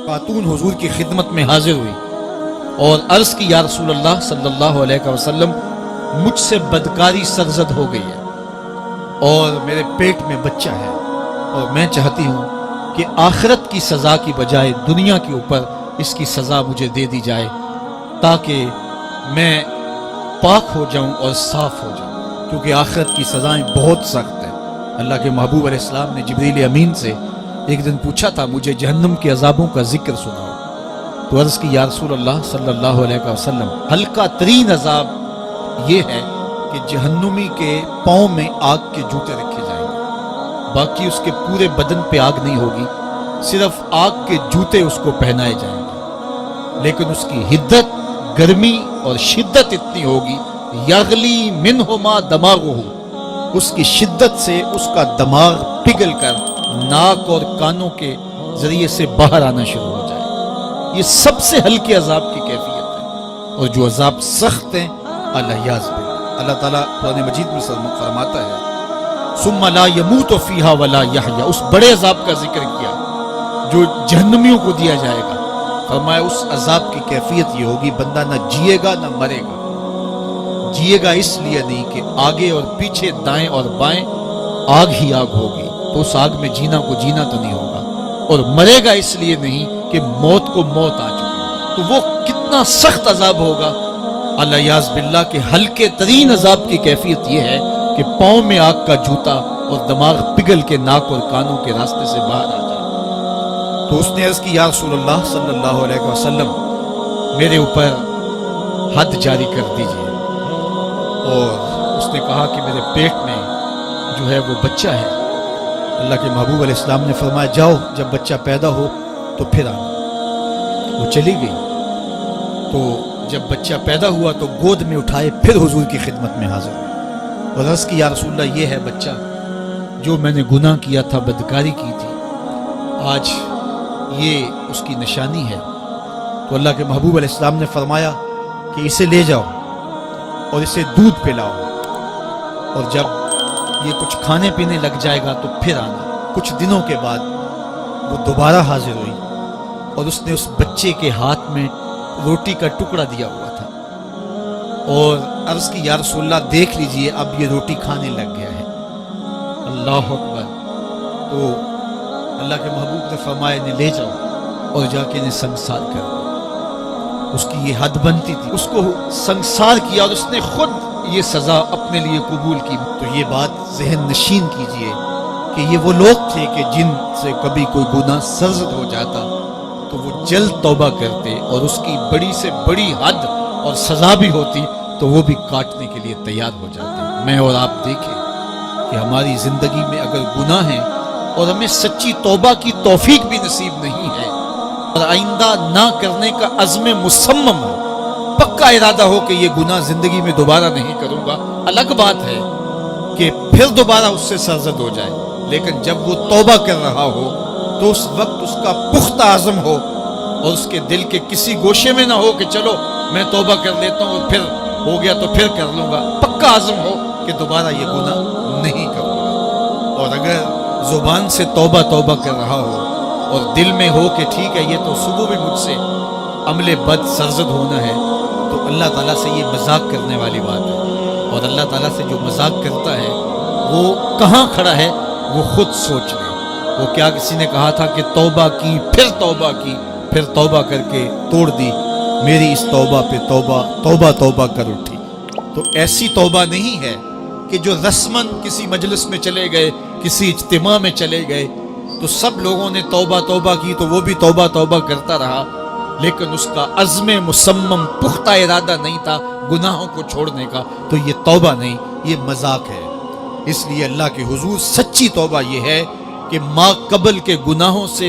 خاتون حضور کی خدمت میں حاضر ہوئی اور عرض کی یا رسول اللہ صلی اللہ علیہ وسلم مجھ سے بدکاری سرزد ہو گئی ہے اور میرے پیٹ میں بچہ ہے اور میں چاہتی ہوں کہ آخرت کی سزا کی بجائے دنیا کے اوپر اس کی سزا مجھے دے دی جائے تاکہ میں پاک ہو جاؤں اور صاف ہو جاؤں، کیونکہ آخرت کی سزائیں بہت سخت ہیں۔ اللہ کے محبوب علیہ السلام نے جبریل امین سے ایک دن پوچھا تھا مجھے جہنم کے عذابوں کا ذکر سناؤ، تو عرض کی یا رسول اللہ صلی اللہ علیہ وسلم ہلکا ترین عذاب یہ ہے کہ جہنمی کے پاؤں میں آگ کے جوتے رکھے جائیں گے، باقی اس کے پورے بدن پہ آگ نہیں ہوگی، صرف آگ کے جوتے اس کو پہنائے جائیں گے، لیکن اس کی حدت، گرمی اور شدت اتنی ہوگی یغلی منہما دماغہ، اس کی شدت سے اس کا دماغ پگھل کر ناک اور کانوں کے ذریعے سے باہر آنا شروع ہو جائے۔ یہ سب سے ہلکے عذاب کی کیفیت ہے، اور جو عذاب سخت ہیں اللہ تعالیٰ قرآن مجید میں فرماتا ہے ثم لا يموت فیہا ولا یحیا، اس بڑے عذاب کا ذکر کیا جو جہنمیوں کو دیا جائے گا، فرمایا اس عذاب کی کیفیت یہ ہوگی بندہ نہ جیے گا نہ مرے گا۔ جیے گا اس لیے نہیں کہ آگے اور پیچھے دائیں اور بائیں آگ ہی آگ ہوگی، تو اس آگ میں جینا کو جینا تو نہیں ہوگا، اور مرے گا اس لیے نہیں کہ موت کو موت آ چکی، تو وہ کتنا سخت عذاب ہوگا۔ اللہ یاز باللہ کے ہلکے ترین عذاب کی کیفیت یہ ہے کہ پاؤں میں آگ کا جوتا اور دماغ پگھل کے ناک اور کانوں کے راستے سے باہر آ جائے۔ تو اس نے عرض کی یا رسول اللہ صلی اللہ علیہ وسلم میرے اوپر حد جاری کر دیجئے، اور اس نے کہا کہ میرے پیٹ میں جو ہے وہ بچہ ہے۔ اللہ کے محبوب علیہ السلام نے فرمایا جاؤ جب بچہ پیدا ہو تو پھر آنا۔ وہ چلی گئی، تو جب بچہ پیدا ہوا تو گود میں اٹھائے پھر حضور کی خدمت میں حاضر ہوئی اور عرض کی یا رسول اللہ یہ ہے بچہ جو میں نے گناہ کیا تھا، بدکاری کی تھی، آج یہ اس کی نشانی ہے۔ تو اللہ کے محبوب علیہ السلام نے فرمایا کہ اسے لے جاؤ اور اسے دودھ پلاؤ، اور جب یہ کچھ کھانے پینے لگ جائے گا تو پھر آنا۔ کچھ دنوں کے بعد وہ دوبارہ حاضر ہوئی اور اس نے اس بچے کے ہاتھ میں روٹی کا ٹکڑا دیا ہوا تھا، اور عرض کی یا رسول اللہ دیکھ لیجئے اب یہ روٹی کھانے لگ گیا ہے۔ اللہ اکبر۔ تو اللہ کے محبوب نے فرمایا انہیں لے جاؤ اور جا کے انہیں سنسار کر دو۔ اس کی یہ حد بنتی تھی، اس کو سنسار کیا اور اس نے خود یہ سزا اپنے لیے قبول کی۔ تو یہ بات ذہن نشین کیجئے کہ یہ وہ لوگ تھے کہ جن سے کبھی کوئی گناہ سرزد ہو جاتا تو وہ جلد توبہ کرتے، اور اس کی بڑی سے بڑی حد اور سزا بھی ہوتی تو وہ بھی کاٹنے کے لیے تیار ہو جاتے۔ میں اور آپ دیکھیں کہ ہماری زندگی میں اگر گناہ ہیں اور ہمیں سچی توبہ کی توفیق بھی نصیب نہیں ہے اور آئندہ نہ کرنے کا عزم مصمم ہو، پکا ارادہ ہو کہ یہ گناہ زندگی میں دوبارہ نہیں کروں گا، الگ بات ہے کہ پھر دوبارہ اس سے سرزد ہو جائے، لیکن جب وہ توبہ کر رہا ہو تو اس وقت اس کا پختہ عزم ہو اور اس کے دل کے کسی گوشے میں نہ ہو کہ چلو میں توبہ کر لیتا ہوں اور پھر ہو گیا تو پھر کر لوں گا، پکا عزم ہو کہ دوبارہ یہ گناہ نہیں کروں گا۔ اور اگر زبان سے توبہ توبہ کر رہا ہو اور دل میں ہو کہ ٹھیک ہے یہ تو صبح بھی مجھ سے عمل بد سرزد ہونا ہے، تو اللہ تعالیٰ سے یہ مذاق کرنے والی بات ہے، اور اللہ تعالیٰ سے جو مذاق کرتا ہے وہ کہاں کھڑا ہے وہ خود سوچ لے۔ وہ کیا کسی نے کہا تھا کہ توبہ کی پھر توبہ کی پھر توبہ کر کے توڑ دی، میری اس توبہ پہ توبہ توبہ توبہ کر اٹھی۔ تو ایسی توبہ نہیں ہے کہ جو رسماً کسی مجلس میں چلے گئے، کسی اجتماع میں چلے گئے تو سب لوگوں نے توبہ توبہ کی تو وہ بھی توبہ توبہ کرتا رہا، لیکن اس کا عزم مصمم پختہ ارادہ نہیں تھا گناہوں کو چھوڑنے کا، تو یہ توبہ نہیں، یہ مذاق ہے۔ اس لیے اللہ کے حضور سچی توبہ یہ ہے کہ ما قبل کے گناہوں سے